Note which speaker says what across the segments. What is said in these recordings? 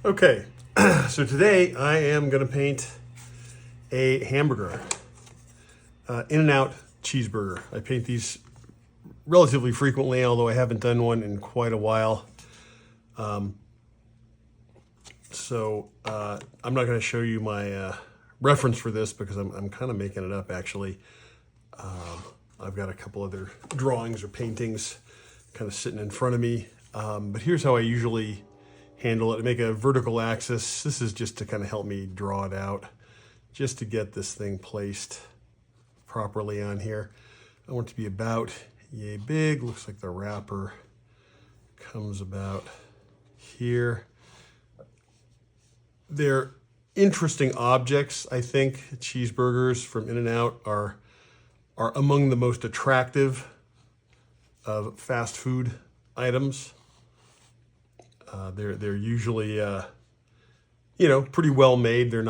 Speaker 1: Okay, so today I am going to paint a hamburger, In-N-Out cheeseburger. I paint these relatively frequently, although I haven't done one in quite a while. I'm not going to show you my reference for this because I'm kind of making it up actually. I've got a couple other drawings or paintings kind of sitting in front of me. But here's how I usually handle it. I make a vertical axis. This is just to kind of help me draw it out, just to get this thing placed properly on here. I want it to be about yay big. Looks like the wrapper comes about here. They're interesting objects, I think. Cheeseburgers from In-N-Out are among the most attractive of fast food items. They're usually, pretty well made. They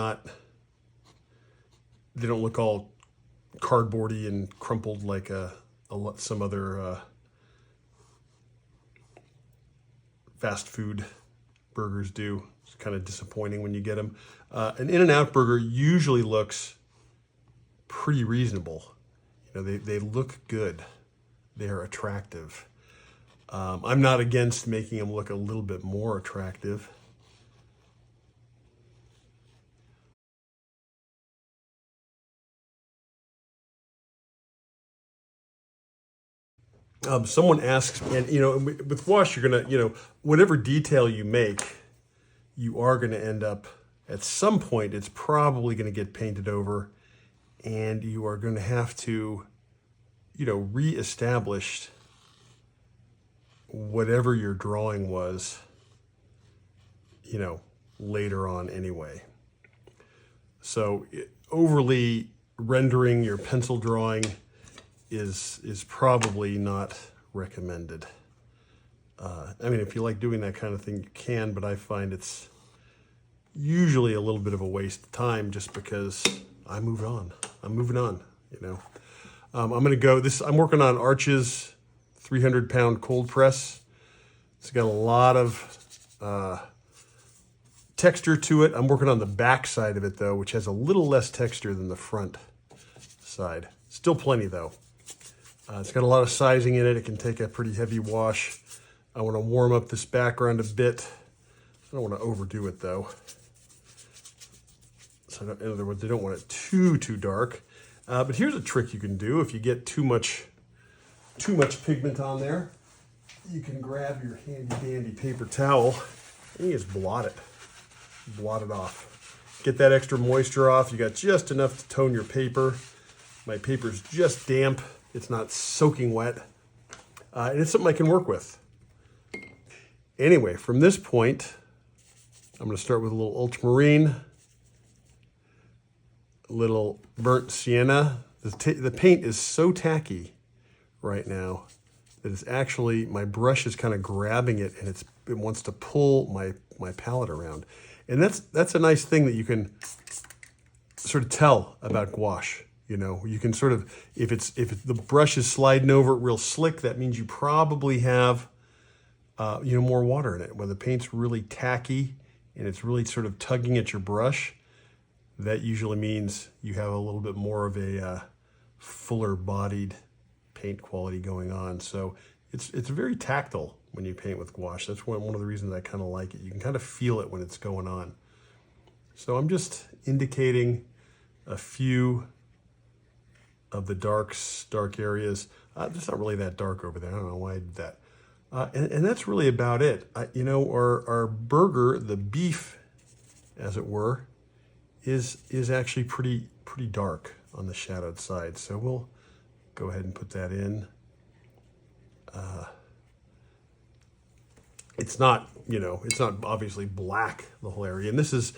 Speaker 1: don't look all cardboardy and crumpled like some other fast food burgers do. It's kind of disappointing when you get them. An In-N-Out burger usually looks pretty reasonable. They look good. They are attractive. I'm not against making them look a little bit more attractive. Someone asks, and with Gouache, you're gonna, whatever detail you make, you are gonna end up at some point. It's probably gonna get painted over, and you are gonna have to, reestablish whatever your drawing was, later on anyway. So overly rendering your pencil drawing is probably not recommended. If you like doing that kind of thing, you can, but I find it's usually a little bit of a waste of time just because I'm moving on, I'm gonna go, I'm working on Arch's 300-pound cold press. It's got a lot of texture to it. I'm working on the back side of it though, which has a little less texture than the front side. Still plenty though. It's got a lot of sizing in it. It can take a pretty heavy wash. I want to warm up this background a bit. I don't want to overdo it though. So in other words, I don't want it too dark. But here's a trick you can do if you get too much pigment on there. You can grab your handy dandy paper towel and you just blot it off. Get that extra moisture off. You got just enough to tone your paper. My paper's just damp. It's not soaking wet. And it's something I can work with. Anyway, from this point, I'm going to start with a little ultramarine, a little burnt sienna. The paint is so tacky right now that it's actually, my brush is kind of grabbing it and it wants to pull my palette around. And that's a nice thing that you can sort of tell about gouache. You can sort of, if the brush is sliding over it real slick, that means you probably have more water in it. When the paint's really tacky and it's really sort of tugging at your brush, that usually means you have a little bit more of a fuller bodied paint quality going on. So it's very tactile when you paint with gouache. That's one of the reasons I kind of like it. You can kind of feel it when it's going on. So I'm just indicating a few of the dark areas. It's not really that dark over there. I don't know why I did that. And that's really about it. Our burger, the beef, as it were, is actually pretty dark on the shadowed side. So we'll go ahead and put that in. It's not obviously black, the whole area. And this is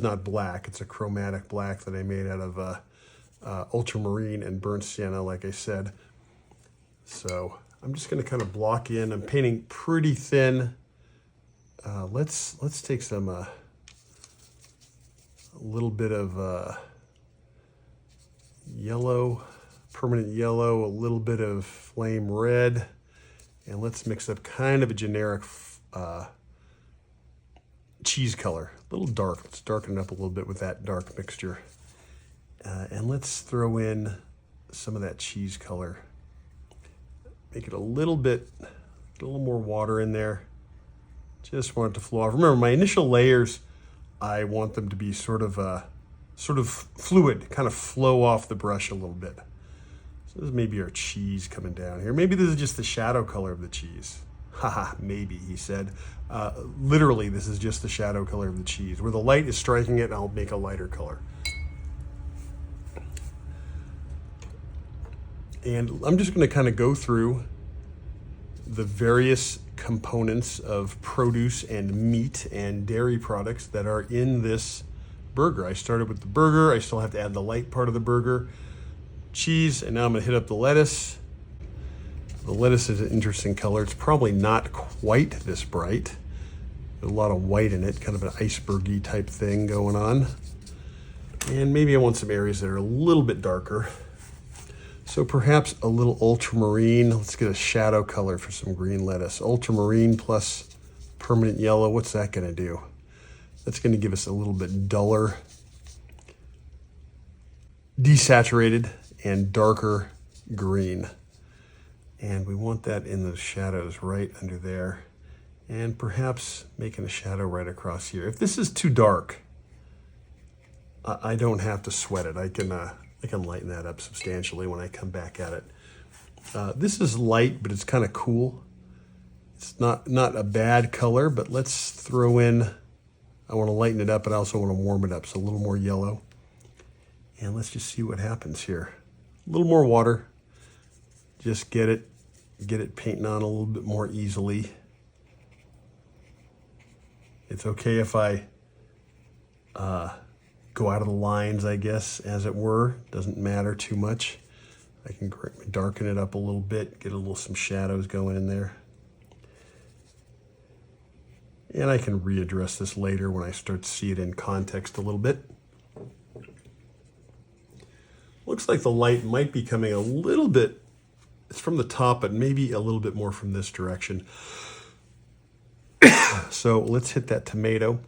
Speaker 1: not black. It's a chromatic black that I made out of ultramarine and burnt sienna, like I said. So I'm just going to kind of block in. I'm painting pretty thin. Let's take some a little bit of yellow, permanent yellow, a little bit of flame red, and let's mix up kind of a generic cheese color, a little dark. Let's darken it up a little bit with that dark mixture. And let's throw in some of that cheese color. Make it a little more water in there. Just want it to flow off. Remember, my initial layers, I want them to be sort of fluid, kind of flow off the brush a little bit. So this is maybe our cheese coming down here. Maybe this is just the shadow color of the cheese. Haha, maybe, he said. Literally, this is just the shadow color of the cheese. Where the light is striking it, I'll make a lighter color. And I'm just going to kind of go through the various components of produce and meat and dairy products that are in this burger. I started with the burger. I still have to add the light part of the burger, cheese, and now I'm going to hit up the lettuce. The lettuce is an interesting color. It's probably not quite this bright. There's a lot of white in it, kind of an icebergy type thing going on. And maybe I want some areas that are a little bit darker. So perhaps a little ultramarine. Let's get a shadow color for some green lettuce. Ultramarine plus permanent yellow, what's that gonna do? That's gonna give us a little bit duller, desaturated and darker green. And we want that in those shadows right under there. And perhaps making a shadow right across here. If this is too dark, I don't have to sweat it. I can lighten that up substantially when I come back at it. This is light, but it's kind of cool. It's not a bad color, but let's throw in, I want to lighten it up, but I also want to warm it up, so a little more yellow. And let's just see what happens here. A little more water. Just get it painting on a little bit more easily. It's okay if I go out of the lines, I guess, as it were. Doesn't matter too much. I can darken it up a little bit, get some shadows going in there. And I can readdress this later when I start to see it in context a little bit. Looks like the light might be coming a little bit, it's from the top, but maybe a little bit more from this direction. So let's hit that tomato.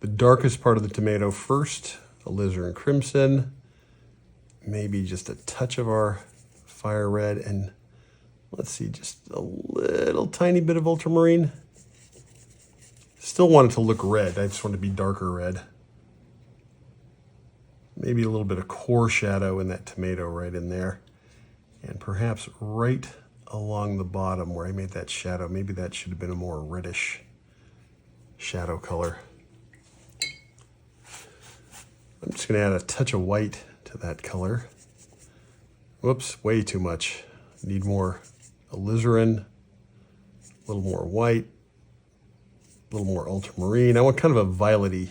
Speaker 1: The darkest part of the tomato first, alizarin crimson, maybe just a touch of our fire red, and let's see, just a little tiny bit of ultramarine. Still want it to look red. I just want it to be darker red. Maybe a little bit of core shadow in that tomato right in there. And perhaps right along the bottom where I made that shadow, maybe that should have been a more reddish shadow color. I'm just going to add a touch of white to that color. Whoops, way too much. Need more alizarin, a little more white, a little more ultramarine. I want kind of a violety,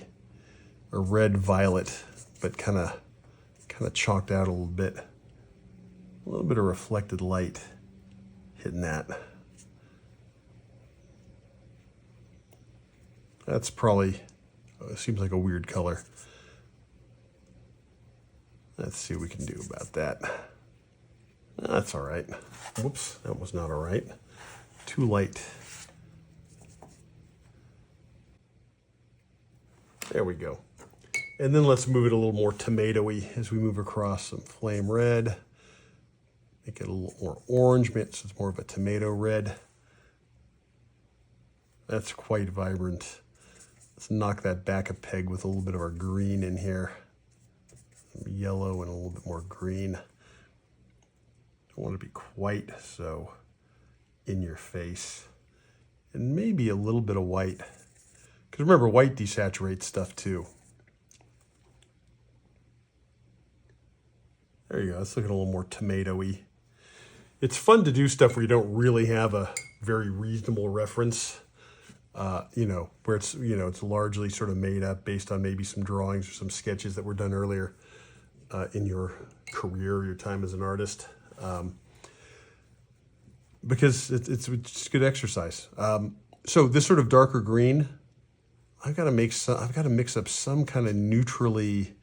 Speaker 1: a red violet, but kind of chalked out a little bit. A little bit of reflected light hitting that. That's probably, seems like a weird color. Let's see what we can do about that. That's all right. Whoops, that was not all right. Too light. There we go. And then let's move it a little more tomatoey as we move across some flame red. Make it a little more orange, so it's more of a tomato red. That's quite vibrant. Let's knock that back a peg with a little bit of our green in here. Some yellow and a little bit more green. Don't want to be quite so in your face. And maybe a little bit of white. Because remember, white desaturates stuff too. There you go. Let's look at a little more tomatoey. It's fun to do stuff where you don't really have a very reasonable reference, where it's, it's largely sort of made up based on maybe some drawings or some sketches that were done earlier in your career, your time as an artist, because it's just good exercise. So this sort of darker green, I've got to mix up some kind of neutrally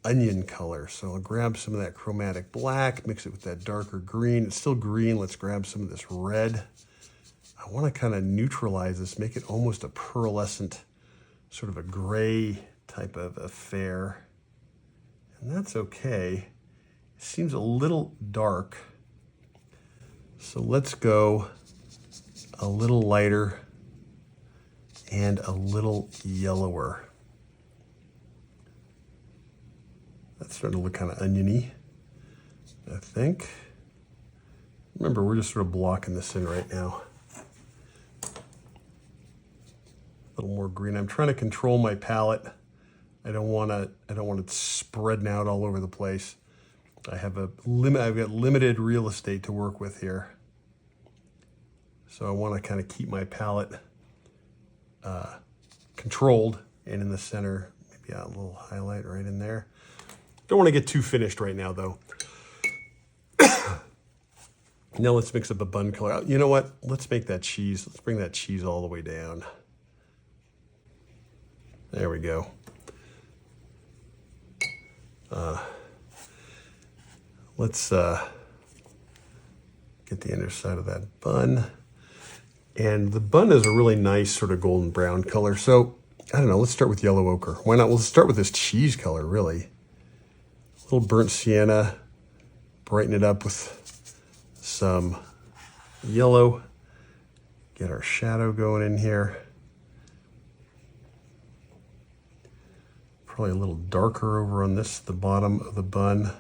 Speaker 1: onion color. So I'll grab some of that chromatic black, mix it with that darker green. It's still green. Let's grab some of this red. I want to kind of neutralize this, make it almost a pearlescent sort of a gray type of affair. And that's okay. It seems a little dark. So let's go a little lighter and a little yellower. That's starting to look kind of oniony, I think. Remember, we're just sort of blocking this in right now. A little more green. I'm trying to control my palette. I don't want it spreading out all over the place. I've got limited real estate to work with here. So I want to kind of keep my palette controlled, and in the center, maybe a little highlight right in there. Don't want to get too finished right now, though. Now let's mix up a bun color. You know what? Let's make that cheese. Let's bring that cheese all the way down. There we go. Let's get the underside of that bun. And the bun is a really nice sort of golden brown color. So, I don't know, let's start with yellow ochre. Why not? We'll start with this cheese color, really. A little burnt sienna. Brighten it up with some yellow. Get our shadow going in here. Probably a little darker over on this, the bottom of the bun.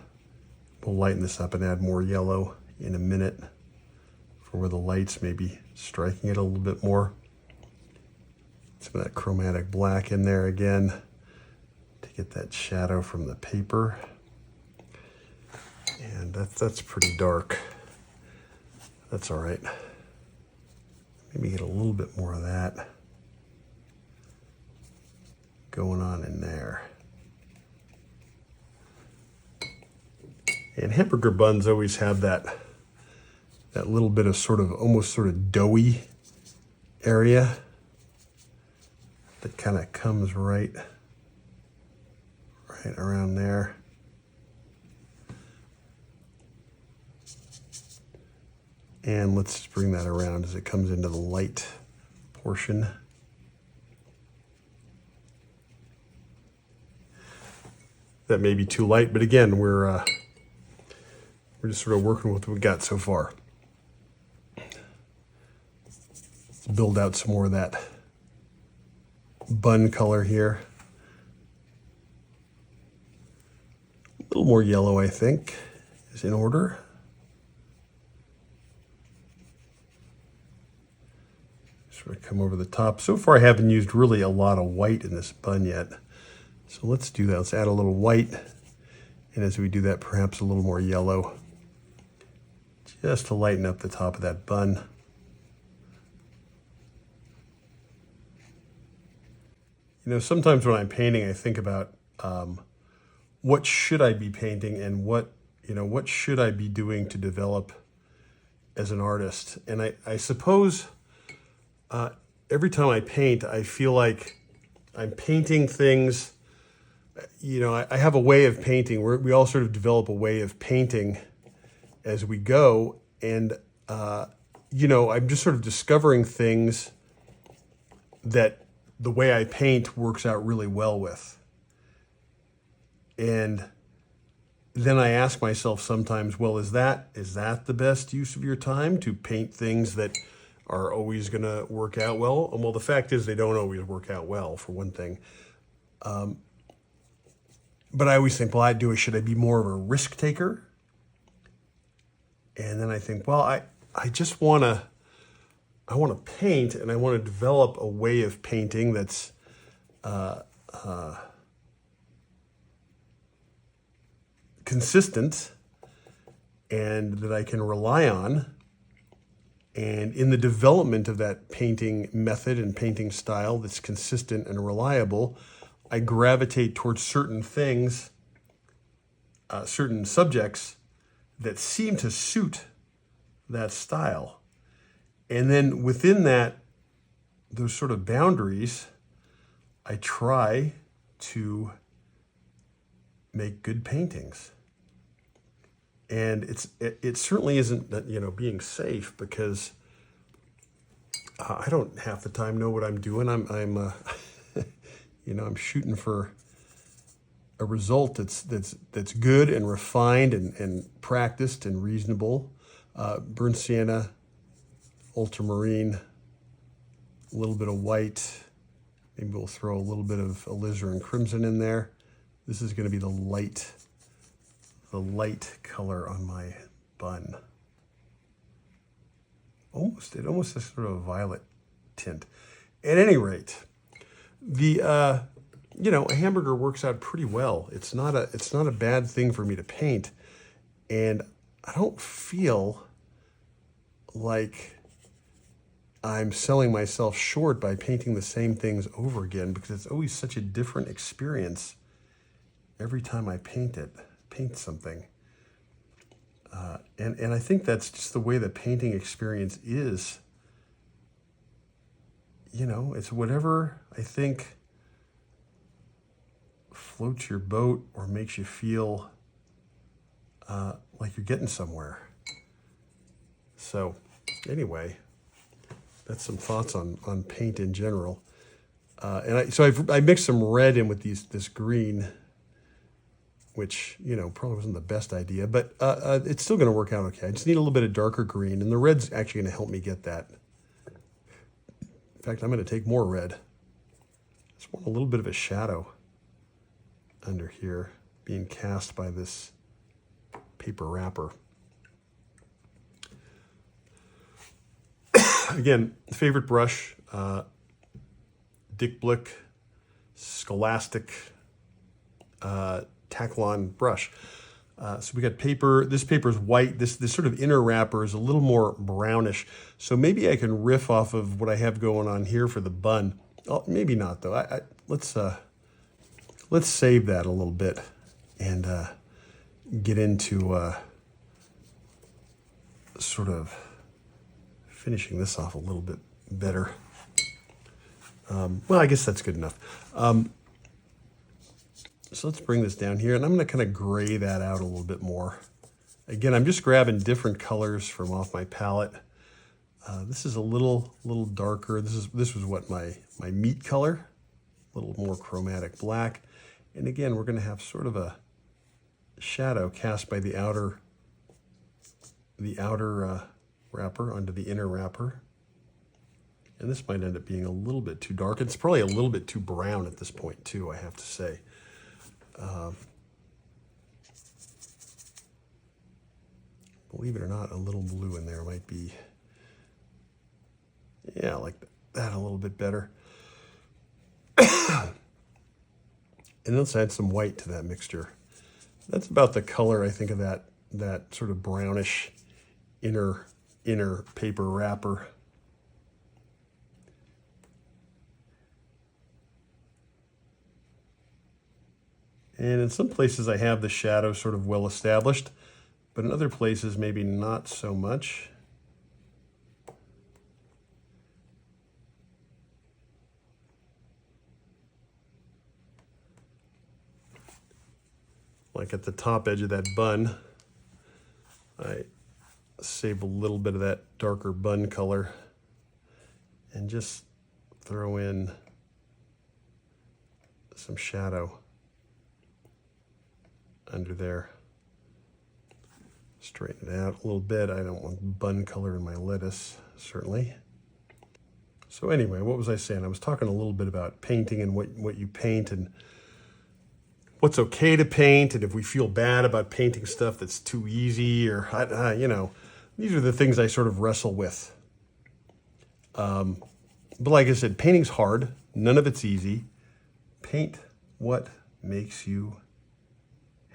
Speaker 1: We'll lighten this up and add more yellow in a minute for where the light's maybe striking it a little bit more. Some of that chromatic black in there again to get that shadow from the paper. And that's pretty dark. That's all right. Maybe get a little bit more of that going on in there. And hamburger buns always have that little bit of almost sort of doughy area that kind of comes right around there. And let's just bring that around as it comes into the light portion. That may be too light, but again, we're just sort of working with what we got so far. Let's build out some more of that bun color here. A little more yellow, I think, is in order. Sort of come over the top. So far, I haven't used really a lot of white in this bun yet. So let's do that. Let's add a little white. And as we do that, perhaps a little more yellow, just to lighten up the top of that bun. You know, sometimes when I'm painting, I think about what should I be painting and what should I be doing to develop as an artist. And I suppose every time I paint, I feel like I'm painting things. You know, I have a way of painting. We all sort of develop a way of painting as we go. And, you know, I'm just sort of discovering things that the way I paint works out really well with. And then I ask myself sometimes, well, is that the best use of your time, to paint things that are always going to work out well? And well, the fact is they don't always work out well, for one thing. But I always think, well, should I be more of a risk taker? And then I think, well, I just want to paint, and I want to develop a way of painting that's consistent and that I can rely on. And in the development of that painting method and painting style that's consistent and reliable, I gravitate towards certain things, certain subjects that seem to suit that style. And then within those sort of boundaries, I try to make good paintings. And it certainly isn't, you know, being safe, because I don't half the time know what I'm doing. I'm You know, I'm shooting for a result that's good and refined and practiced and reasonable. Burnt sienna, ultramarine, a little bit of white. Maybe we'll throw a little bit of alizarin crimson in there. This is going to be the light color on my bun. It almost has sort of a violet tint. At any rate, a hamburger works out pretty well. It's not a bad thing for me to paint, and I don't feel like I'm selling myself short by painting the same things over again, because it's always such a different experience every time I paint something. And I think that's just the way the painting experience is. You know, it's whatever I think floats your boat or makes you feel like you're getting somewhere. So anyway, that's some thoughts on paint in general. I mixed some red in with this green, which, you know, probably wasn't the best idea, but it's still going to work out okay. I just need a little bit of darker green, and the red's actually going to help me get that. In fact, I'm going to take more red. Just want a little bit of a shadow under here being cast by this paper wrapper. Again, favorite brush, Dick Blick Scholastic Taklon brush. So we got paper. This paper is white. This sort of inner wrapper is a little more brownish. So maybe I can riff off of what I have going on here for the bun. Oh, maybe not though. Let's save that a little bit and get into sort of finishing this off a little bit better. Well, I guess that's good enough. So let's bring this down here, and I'm going to kind of gray that out a little bit more. Again, I'm just grabbing different colors from off my palette. This is a little darker. This was what my meat color, a little more chromatic black. And again, we're going to have sort of a shadow cast by the outer wrapper onto the inner wrapper. And this might end up being a little bit too dark. It's probably a little bit too brown at this point too, I have to say. Believe it or not, a little blue in there might be, yeah, like that a little bit better. And let's add some white to that mixture. That's about the color, I think, of that sort of brownish inner paper wrapper. And in some places I have the shadow sort of well established, but in other places maybe not so much. Like at the top edge of that bun, I save a little bit of that darker bun color and just throw in some shadow under there. Straighten it out a little bit. I don't want bun color in my lettuce, certainly. So anyway, what was I saying? I was talking a little bit about painting and what you paint and what's okay to paint, and if we feel bad about painting stuff that's too easy, or you know, these are the things I sort of wrestle with. But like I said, painting's hard. None of it's easy. Paint what makes you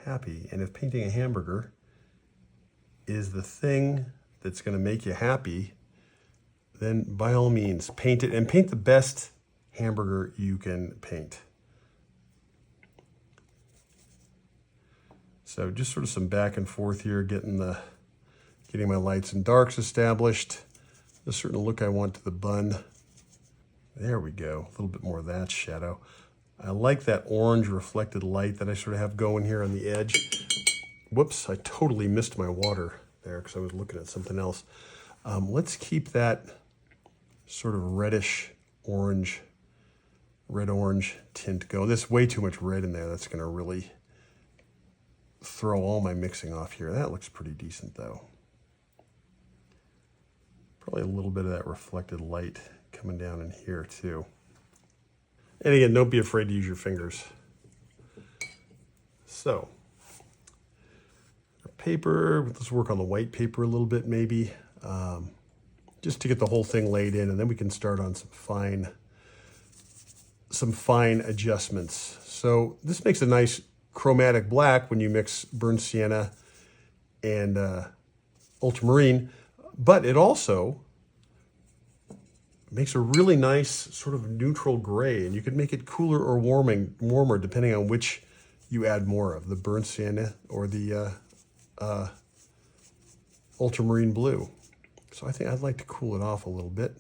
Speaker 1: happy. And if painting a hamburger is the thing that's going to make you happy, then by all means paint it, and paint the best hamburger you can paint. So just sort of some back and forth here, getting my lights and darks established. A certain look I want to the bun. There we go. A little bit more of that shadow. I like that orange reflected light that I sort of have going here on the edge. Whoops, I totally missed my water there because I was looking at something else. Let's keep that sort of reddish orange red-orange tint go. There's way too much red in there. That's going to really throw all my mixing off here. That looks pretty decent, though. Probably a little bit of that reflected light coming down in here, too. And again, don't be afraid to use your fingers. So, paper, let's work on the white paper a little bit, maybe, just to get the whole thing laid in, and then we can start on some fine adjustments. So this makes a nice chromatic black when you mix burnt sienna and ultramarine, but it also makes a really nice sort of neutral gray, and you could make it cooler or warmer depending on which you add more of, the burnt sienna or the ultramarine blue. So I think I'd like to cool it off a little bit.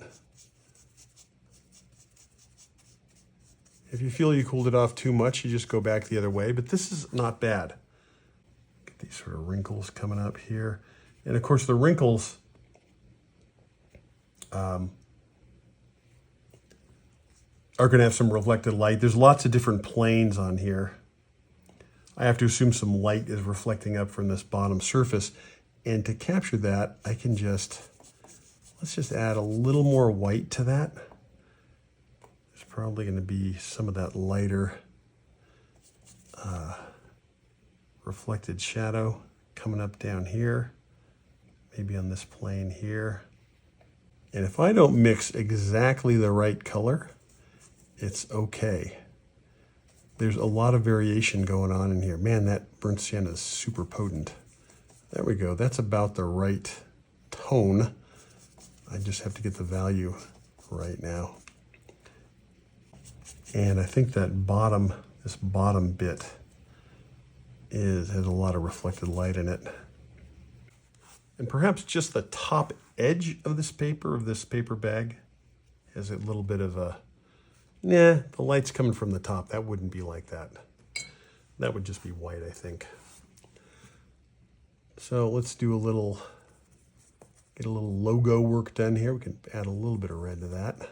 Speaker 1: If you feel you cooled it off too much, you just go back the other way, but this is not bad. Get these sort of wrinkles coming up here. And of course the wrinkles are going to have some reflected light. There's lots of different planes on here. I have to assume some light is reflecting up from this bottom surface. And to capture that, I can let's just add a little more white to that. There's probably going to be some of that lighter reflected shadow coming up down here, maybe on this plane here. And if I don't mix exactly the right color, it's okay. There's a lot of variation going on in here. Man, that burnt sienna is super potent. There we go. That's about the right tone. I just have to get the value right now. And I think that this bottom bit has a lot of reflected light in it. And perhaps just the top edge of this paper bag, has a little bit of a, the light's coming from the top. That wouldn't be like that. That would just be white, I think. So let's do get a little logo work done here. We can add a little bit of red to that.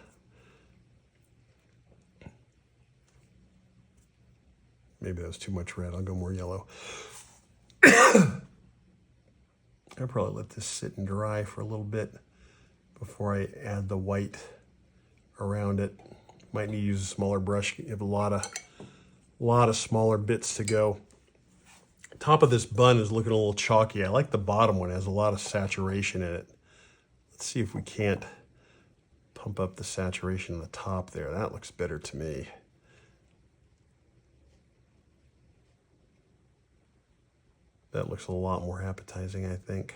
Speaker 1: Maybe that was too much red. I'll go more yellow. I'll probably let this sit and dry for a little bit before I add the white around it. Might need to use a smaller brush. You have a lot of smaller bits to go. Top of this bun is looking a little chalky. I like the bottom one. It has a lot of saturation in it. Let's see if we can't pump up the saturation in the top there. That looks better to me. That looks a lot more appetizing, I think.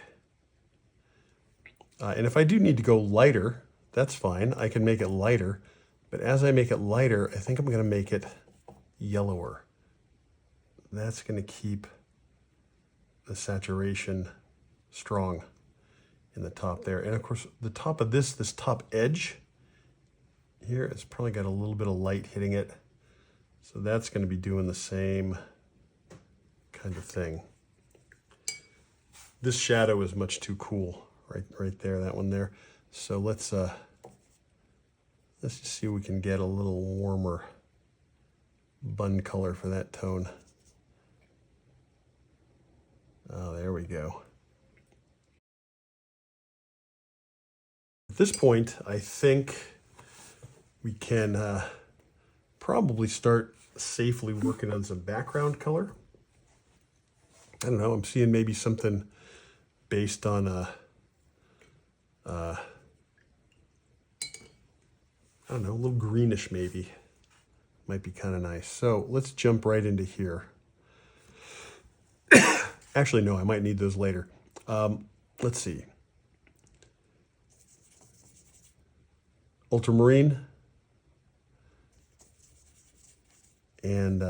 Speaker 1: And if I do need to go lighter, that's fine. I can make it lighter. But as I make it lighter, I think I'm going to make it yellower. That's going to keep the saturation strong in the top there. And of course, the top of this top edge here, it's probably got a little bit of light hitting it. So that's going to be doing the same kind of thing. This shadow is much too cool, right there, that one there. So let's just see if we can get a little warmer bun color for that tone. Oh, there we go. At this point, I think we can probably start safely working on some background color. I don't know, I'm seeing maybe something based on I don't know, a little greenish maybe. Might be kind of nice. So let's jump right into here. Actually, no, I might need those later. Let's see. Ultramarine and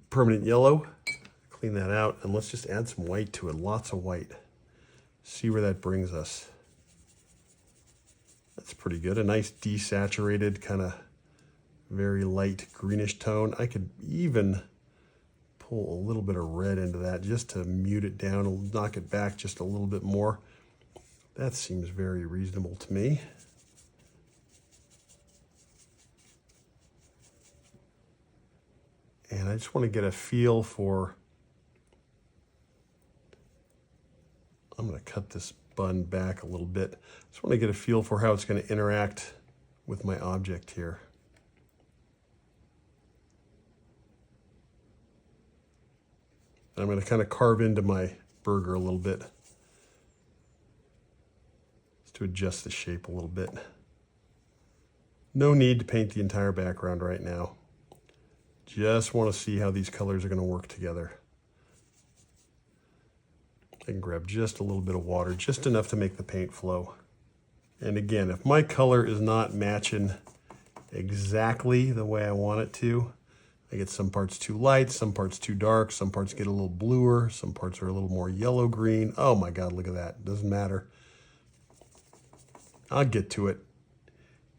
Speaker 1: permanent yellow. Clean that out, and let's just add some white to it. Lots of white. See where that brings us. That's pretty good. A nice desaturated, kind of very light greenish tone. I could even pull a little bit of red into that just to mute it down and knock it back just a little bit more. That seems very reasonable to me. And I just want to get a feel for, I'm going to cut this bun back a little bit. I just want to get a feel for how it's going to interact with my object here. I'm going to kind of carve into my burger a little bit just to adjust the shape a little bit. No need to paint the entire background right now. Just want to see how these colors are going to work together. I can grab just a little bit of water, just enough to make the paint flow. And again, if my color is not matching exactly the way I want it to, I get some parts too light, some parts too dark, some parts get a little bluer, some parts are a little more yellow-green. Oh my God, look at that. Doesn't matter. I'll get to it.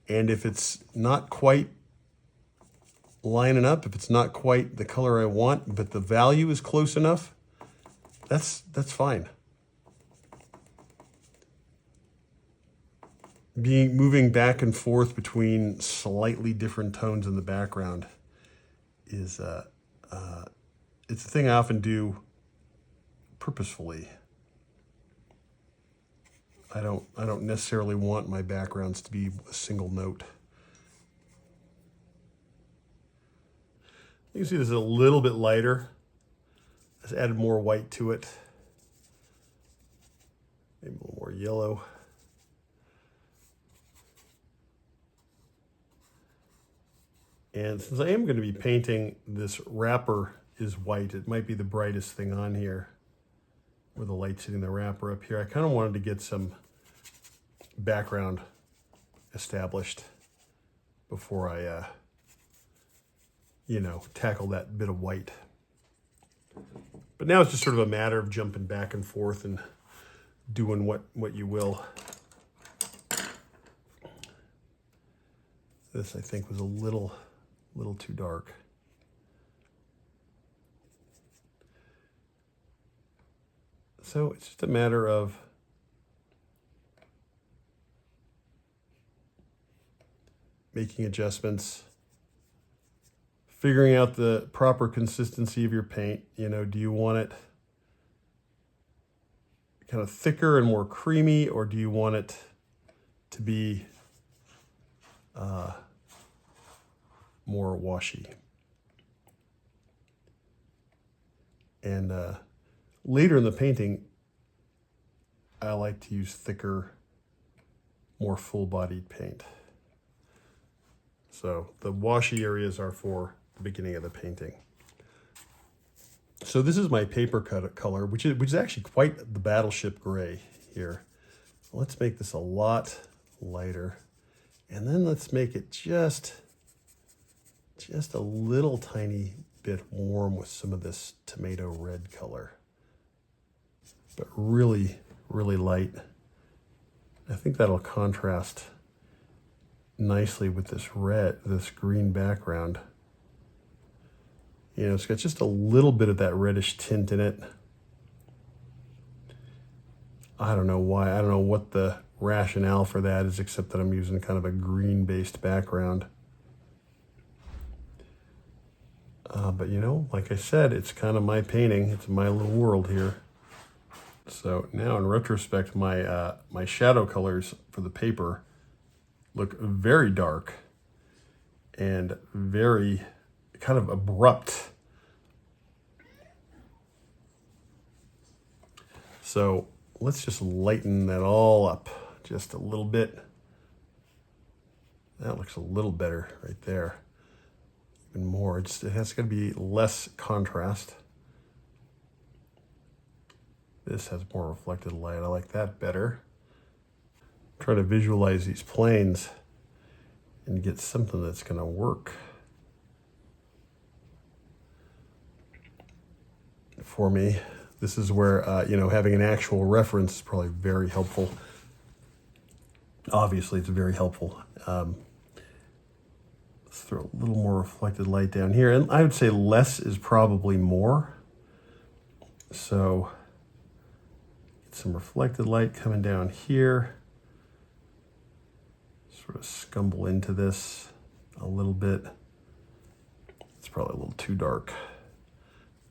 Speaker 1: And if it's not quite lining up, if it's not quite the color I want, but the value is close enough, that's fine. Moving back and forth between slightly different tones in the background is it's a thing I often do purposefully. I don't necessarily want my backgrounds to be a single note. You can see this is a little bit lighter. Just added more white to it. Maybe a little more yellow. And since I am going to be painting, this wrapper is white. It might be the brightest thing on here, where the light's hitting the wrapper up here. I kind of wanted to get some background established before I, tackle that bit of white. But now it's just sort of a matter of jumping back and forth and doing what you will. This, I think, was a little too dark. So it's just a matter of making adjustments, figuring out the proper consistency of your paint. Do you want it kind of thicker and more creamy, or do you want it to be more washy? And later in the painting, I like to use thicker, more full-bodied paint. So the washy areas are for the beginning of the painting. So this is my paper cut color, which is actually quite the battleship gray here. Let's make this a lot lighter. And then let's make it just a little tiny bit warm with some of this tomato red color. But really, really light. I think that'll contrast nicely with this green background. It's got just a little bit of that reddish tint in it. I don't know why. I don't know what the rationale for that is, except that I'm using kind of a green-based background. But like I said, it's kind of my painting. It's my little world here. So now in retrospect, my shadow colors for the paper look very dark and very kind of abrupt. So let's just lighten that all up just a little bit. That looks a little better right there. Even more, it has got to be less contrast. This has more reflected light. I like that better. Try to visualize these planes and get something that's going to work for me. This is where, having an actual reference is probably very helpful. Obviously, it's very helpful. Let's throw a little more reflected light down here. And I would say less is probably more. So, get some reflected light coming down here. Sort of scumble into this a little bit. It's probably a little too dark.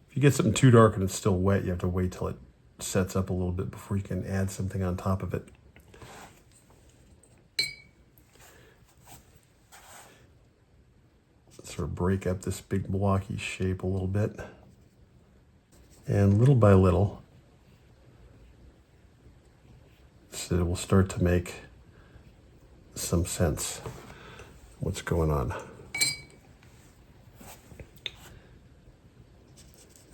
Speaker 1: If you get something too dark and it's still wet, you have to wait till it sets up a little bit before you can add something on top of it. Sort of break up this big blocky shape a little bit. And little by little, so it will start to make some sense what's going on.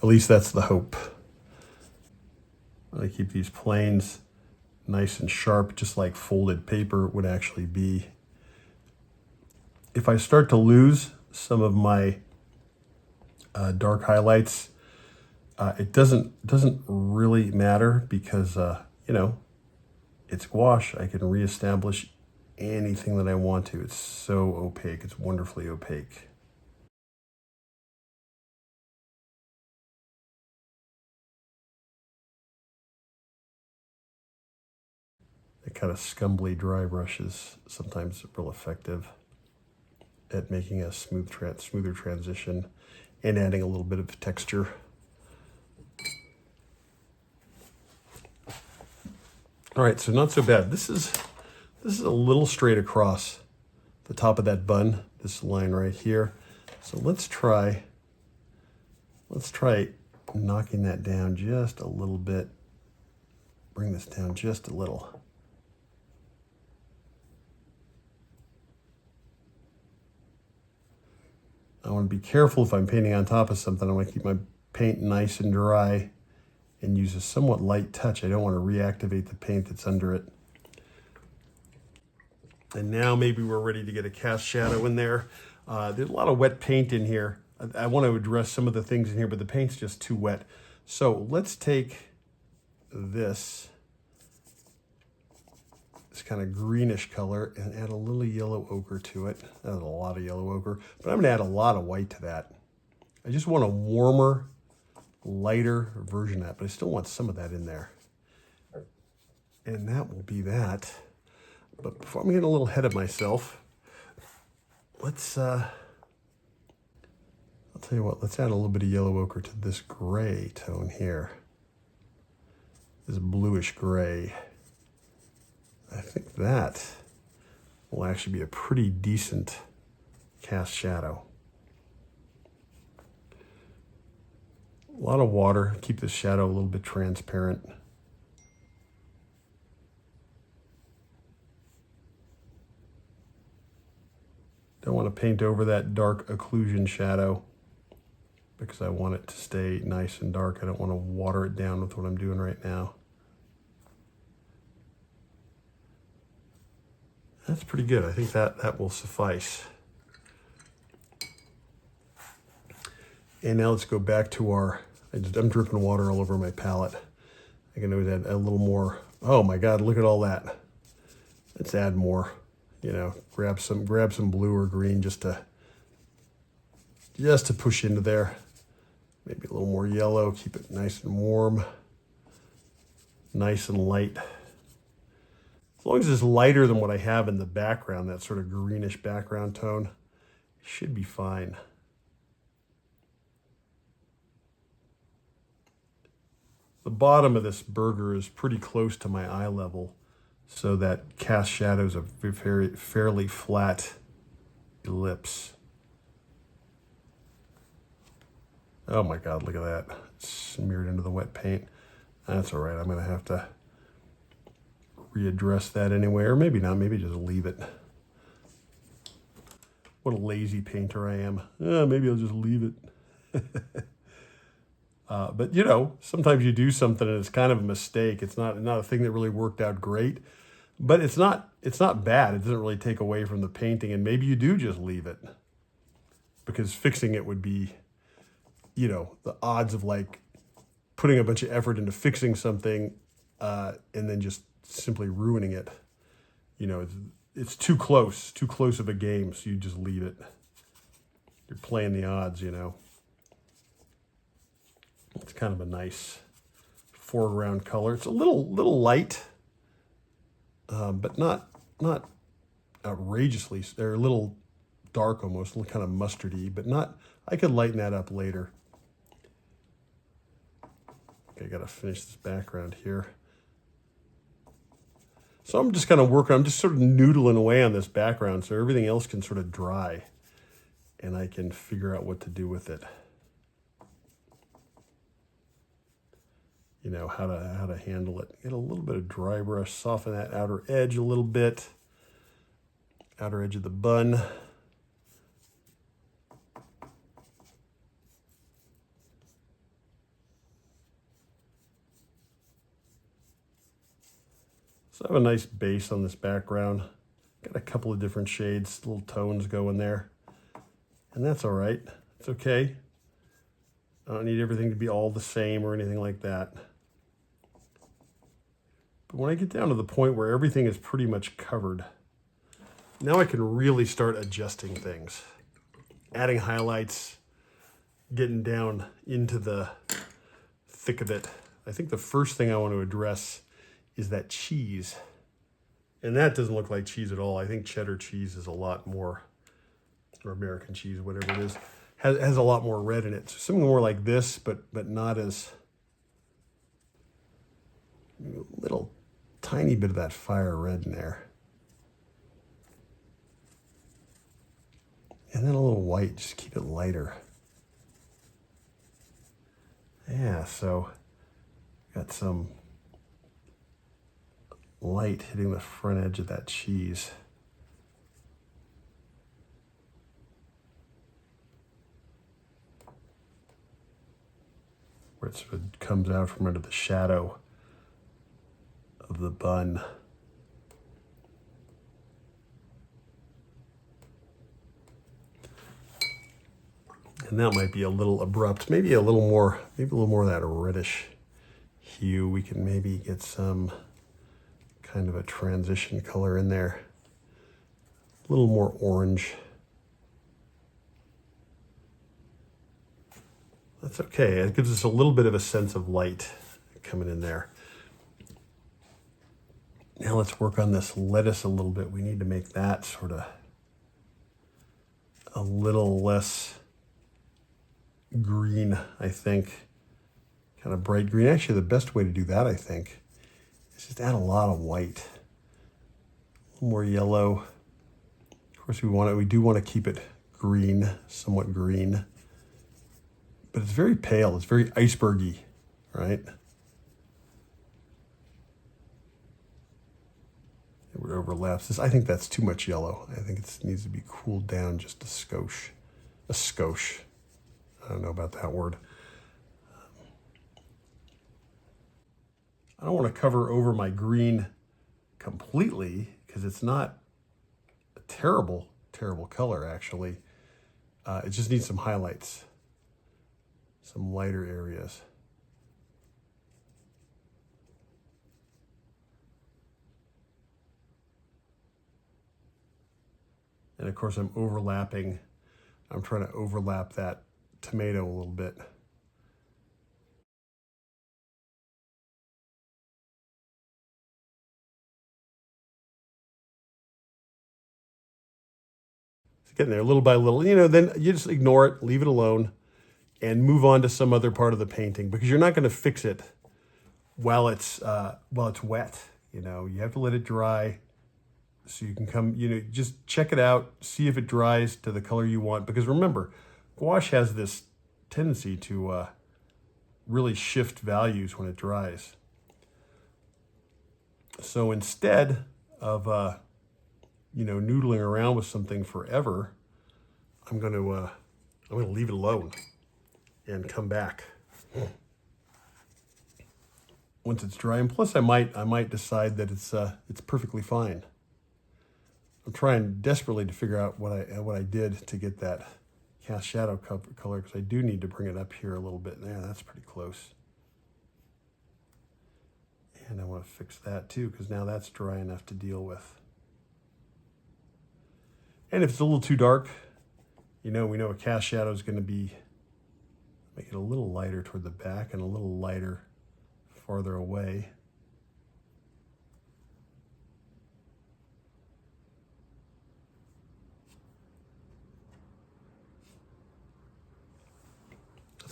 Speaker 1: At least that's the hope. I keep these planes nice and sharp, just like folded paper would actually be. If I start to lose some of my dark highlights, it doesn't really matter because, you know, it's gouache. I can reestablish anything that I want to. It's so opaque. It's wonderfully opaque. The kind of scumbly dry brush is sometimes real effective at making a smoother transition and adding a little bit of texture. All right, so not so bad. This is a little straight across the top of that bun, this line right here. So let's try knocking that down just a little bit. Bring this down just a little. I want to be careful if I'm painting on top of something. I want to keep my paint nice and dry and use a somewhat light touch. I don't want to reactivate the paint that's under it. And now maybe we're ready to get a cast shadow in there. There's a lot of wet paint in here. I want to address some of the things in here, but the paint's just too wet. So let's take this kind of greenish color and add a little yellow ochre to it. That's a lot of yellow ochre, but I'm gonna add a lot of white to that. I just want a warmer, lighter version of that, but I still want some of that in there. And that will be that. But before I'm getting a little ahead of myself, let's, I'll tell you what, let's add a little bit of yellow ochre to this gray tone here. This bluish gray. I think that will actually be a pretty decent cast shadow. A lot of water, keep the shadow a little bit transparent. Don't want to paint over that dark occlusion shadow because I want it to stay nice and dark. I don't want to water it down with what I'm doing right now. That's pretty good. I think that will suffice. And now let's go back to our, I'm dripping water all over my palette. I can always add a little more. Oh my God, look at all that. Let's add more, you know, grab some blue or green just to push into there. Maybe a little more yellow, keep it nice and warm, nice and light. As long as it's lighter than what I have in the background, that sort of greenish background tone, it should be fine. The bottom of this burger is pretty close to my eye level, so that cast shadows a fairly flat ellipse. Oh my God, look at that. It's smeared into the wet paint. That's all right, I'm gonna have to readdress that anyway, or maybe not, maybe just leave it. What a lazy painter I am. Maybe I'll just leave it. But you know, sometimes you do something and it's kind of a mistake. It's not a thing that really worked out great, but it's not bad. It doesn't really take away from the painting, and maybe you do just leave it because fixing it would be, you know, the odds of like putting a bunch of effort into fixing something and then just simply ruining it. You know, it's too close of a game, so you just leave it. You're playing the odds, you know. It's kind of a nice foreground color. It's a little light, but not outrageously. They're a little dark almost, a little kind of mustardy, but not, I could lighten that up later. Okay, I gotta finish this background here. So I'm just kind of working, I'm just sort of noodling away on this background so everything else can sort of dry and I can figure out what to do with it. You know, how to handle it. Get a little bit of dry brush, soften that outer edge a little bit. Outer edge of the bun. So I have a nice base on this background. Got a couple of different shades, little tones going there. And that's all right. It's okay. I don't need everything to be all the same or anything like that. But when I get down to the point where everything is pretty much covered, now I can really start adjusting things. Adding highlights, getting down into the thick of it. I think the first thing I want to address is that cheese. And that doesn't look like cheese at all. I think cheddar cheese is a lot more, or American cheese, whatever it is, has a lot more red in it. So something more like this, but not as, a little tiny bit of that fire red in there. And then a little white, just keep it lighter. Yeah, so got some light hitting the front edge of that cheese. Where it sort of comes out from under the shadow of the bun. And that might be a little abrupt, maybe a little more of that reddish hue. We can maybe get some kind of a transition color in there. A little more orange. That's okay. It gives us a little bit of a sense of light coming in there. Now let's work on this lettuce a little bit. We need to make that sort of a little less green, I think. Kind of bright green. Actually, the best way to do that, I think, is just add a lot of white. A little more yellow. Of course, we do want to keep it green, somewhat green. But it's very pale. It's very icebergy, right? It overlaps this. I think that's too much yellow. I think it needs to be cooled down just a skosh. A skosh. I don't know about that word. I don't want to cover over my green completely because it's not a terrible, terrible color, actually. It just needs some highlights, some lighter areas. And of course, I'm trying to overlap that tomato a little bit. It's getting there little by little. Then you just ignore it, leave it alone, and move on to some other part of the painting because you're not going to fix it while it's wet. You have to let it dry. So you can just check it out, see if it dries to the color you want. Because remember, gouache has this tendency to really shift values when it dries. So instead of, noodling around with something forever, I'm going to leave it alone and come back once it's dry. And plus, I might decide that it's perfectly fine. I'm trying desperately to figure out what I did to get that cast shadow color because I do need to bring it up here a little bit. Yeah, that's pretty close. And I want to fix that too because now that's dry enough to deal with. And if it's a little too dark, we know a cast shadow is going to make it a little lighter toward the back and a little lighter farther away.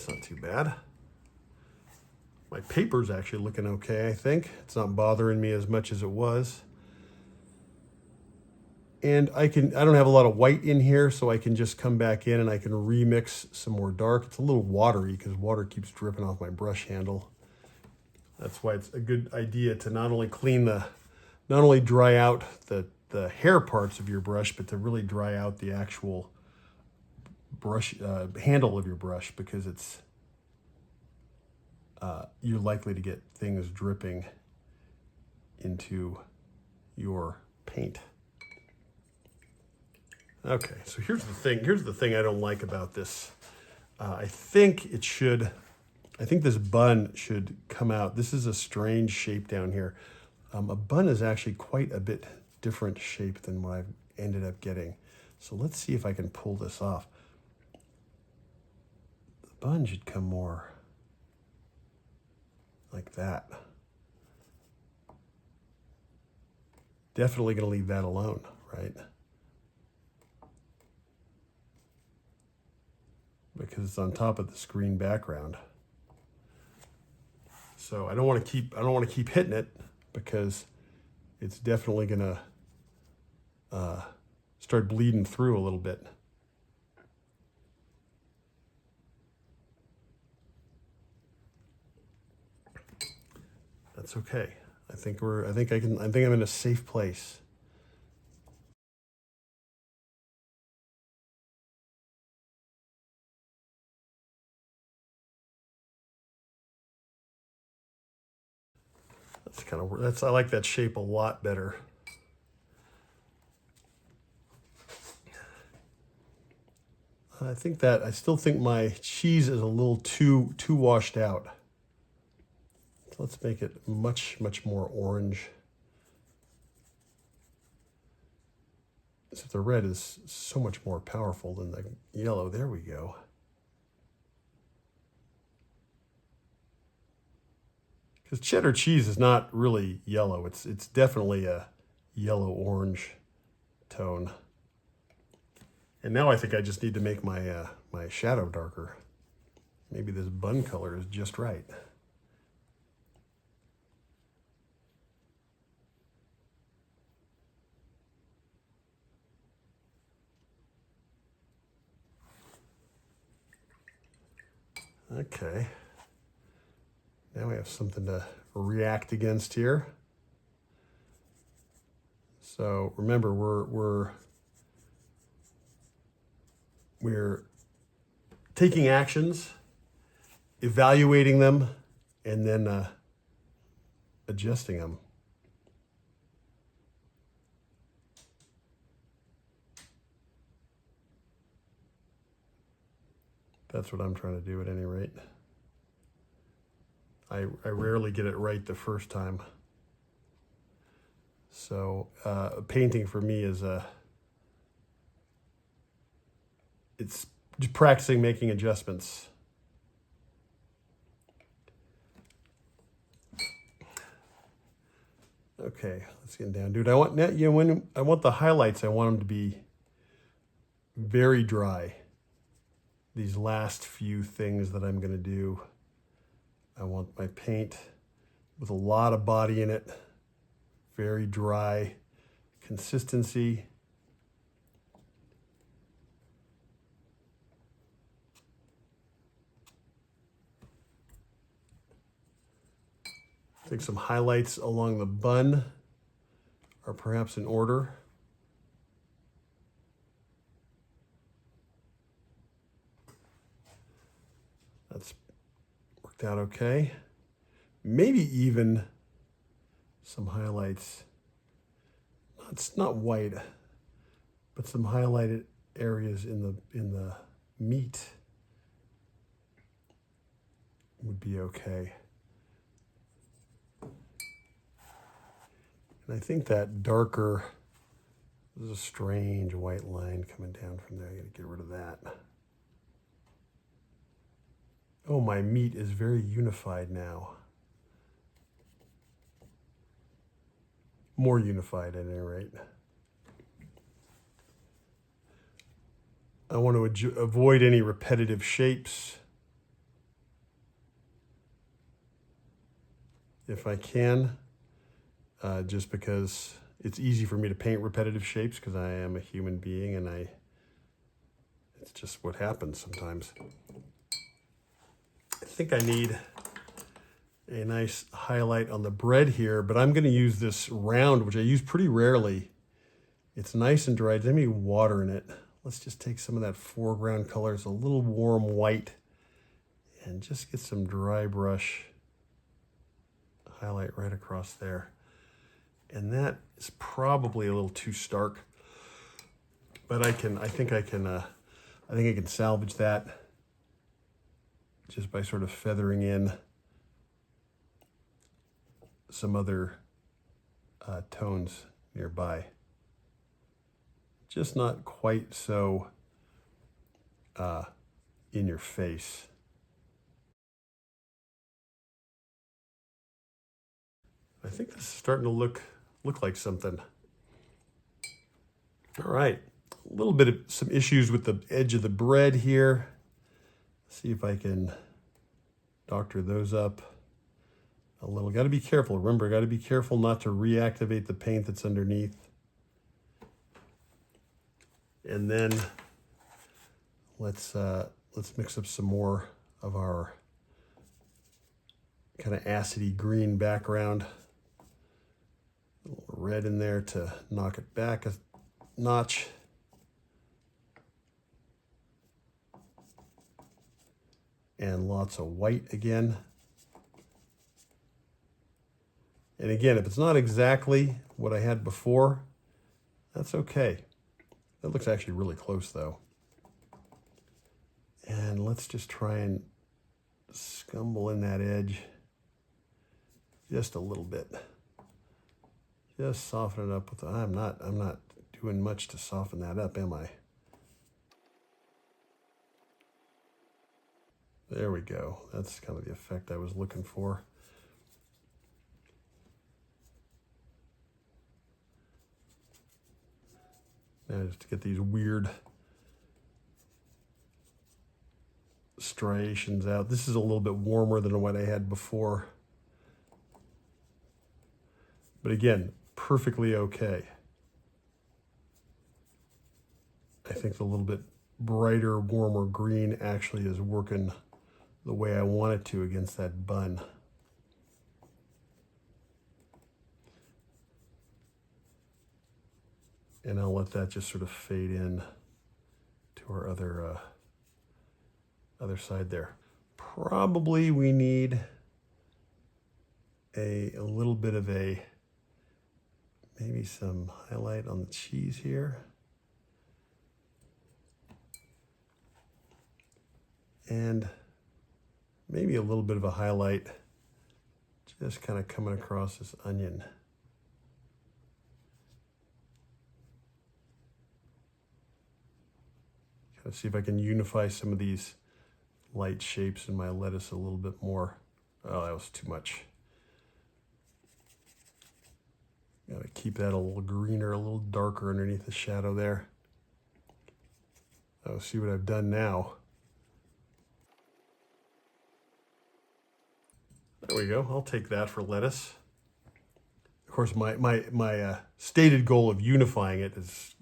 Speaker 1: That's not too bad. My paper's actually looking okay, I think. It's not bothering me as much as it was. And I don't have a lot of white in here, so I can just come back in and I can remix some more dark. It's a little watery because water keeps dripping off my brush handle. That's why it's a good idea to not only dry out the hair parts of your brush, but to really dry out the actual brush handle of your brush, because it's you're likely to get things dripping into your paint. Okay, so here's the thing. Here's the thing I don't like about this. I think this bun should come out. This is a strange shape down here. A bun is actually quite a bit different shape than what I've ended up getting. So let's see if I can pull this off. The bun should come more like that. Definitely going to leave that alone, right? Because it's on top of the screen background. So I don't want to keep hitting it, because it's definitely going to start bleeding through a little bit. That's okay. I think I'm in a safe place. I like that shape a lot better. I still think my cheese is a little too washed out. So let's make it much more orange. So the red is so much more powerful than the yellow. There we go. Because cheddar cheese is not really yellow. It's definitely a yellow-orange tone. And now I think I just need to make my my shadow darker. Maybe this bun color is just right. Okay. Now we have something to react against here. So remember, we're taking actions, evaluating them, and then adjusting them. That's what I'm trying to do at any rate. I rarely get it right the first time. So painting for me is it's just practicing making adjustments. Okay, let's get down, dude. I want when I want the highlights, I want them to be very dry. These last few things that I'm going to do, I want my paint with a lot of body in it, very dry consistency. I think some highlights along the bun are perhaps in order. That's worked out okay. Maybe even some highlights. It's not white, but some highlighted areas in the meat would be okay. And I think that darker, there's a strange white line coming down from there. I gotta get rid of that. Oh, my meat is very unified now. More unified at any rate. I want to avoid any repetitive shapes. if I can, just because it's easy for me to paint repetitive shapes because I am a human being and it's just what happens sometimes. I think I need a nice highlight on the bread here, but I'm going to use this round, which I use pretty rarely. It's nice and dry. There's any water in it. Let's just take some of that foreground color. It's a little warm white and just get some dry brush highlight right across there. And that is probably a little too stark, but I think I can salvage that just by sort of feathering in some other tones nearby. Just not quite so in your face. I think this is starting to look like something. All right, a little bit of some issues with the edge of the bread here. See if I can doctor those up a little. Got to be careful. Remember, got to be careful not to reactivate the paint that's underneath. And then let's mix up some more of our kind of acidy green background. A little red in there to knock it back a notch. And lots of white again. And again, if it's not exactly what I had before, that's okay. That looks actually really close though. And let's just try and scumble in that edge just a little bit. Just soften it up with I'm not doing much to soften that up, am I? There we go. That's kind of the effect I was looking for. Now just to get these weird striations out. This is a little bit warmer than what I had before. But again, perfectly okay. I think the little bit brighter, warmer green actually is working the way I want it to against that bun. And I'll let that just sort of fade in to our other side there. Probably we need a little bit of maybe some highlight on the cheese here. And maybe a little bit of a highlight just kind of coming across this onion. Kind of see if I can unify some of these light shapes in my lettuce a little bit more. Oh, that was too much. Gotta keep that a little greener, a little darker underneath the shadow there. Oh, see what I've done now. There we go. I'll take that for lettuce. Of course, my stated goal of unifying it is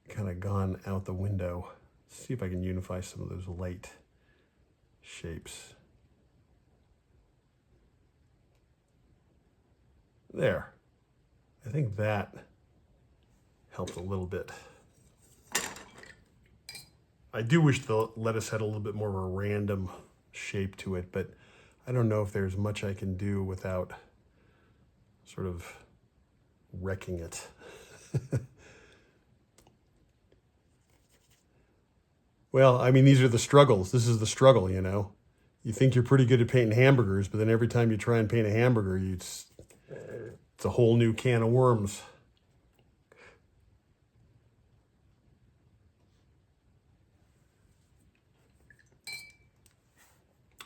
Speaker 1: kind of gone out the window. Let's see if I can unify some of those light shapes. There. I think that helped a little bit. I do wish the lettuce had a little bit more of a random shape to it, but I don't know if there's much I can do without sort of wrecking it. Well, I mean, these are the struggles. This is the struggle, you know. You think you're pretty good at painting hamburgers, but then every time you try and paint a hamburger, it's a whole new can of worms.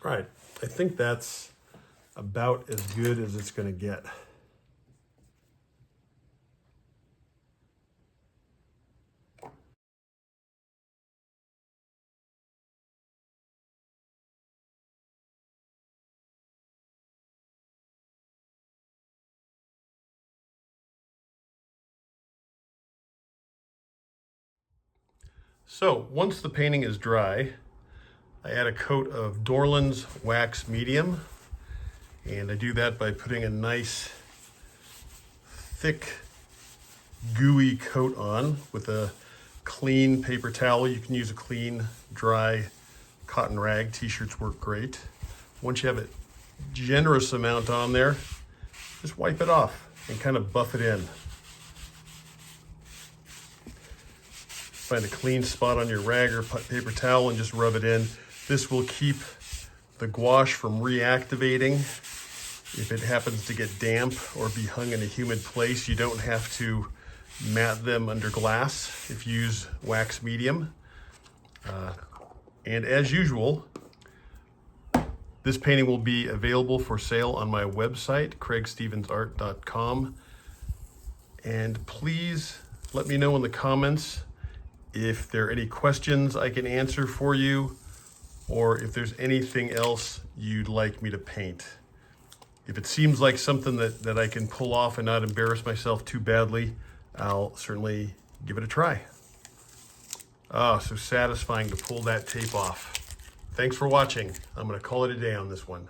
Speaker 1: All right, I think that's about as good as it's going to get. So once the painting is dry, I add a coat of Dorland's Wax Medium, and I do that by putting a nice thick gooey coat on with a clean paper towel. You can use a clean, dry cotton rag. T-shirts work great. Once you have a generous amount on there, just wipe it off and kind of buff it in. Find a clean spot on your rag or paper towel and just rub it in. This will keep the gouache from reactivating. If it happens to get damp or be hung in a humid place, you don't have to mat them under glass if you use wax medium. And as usual, this painting will be available for sale on my website, craigstevensart.com. And please let me know in the comments if there are any questions I can answer for you, or if there's anything else you'd like me to paint. If it seems like something that I can pull off and not embarrass myself too badly, I'll certainly give it a try. Oh, so satisfying to pull that tape off. Thanks for watching. I'm gonna call it a day on this one.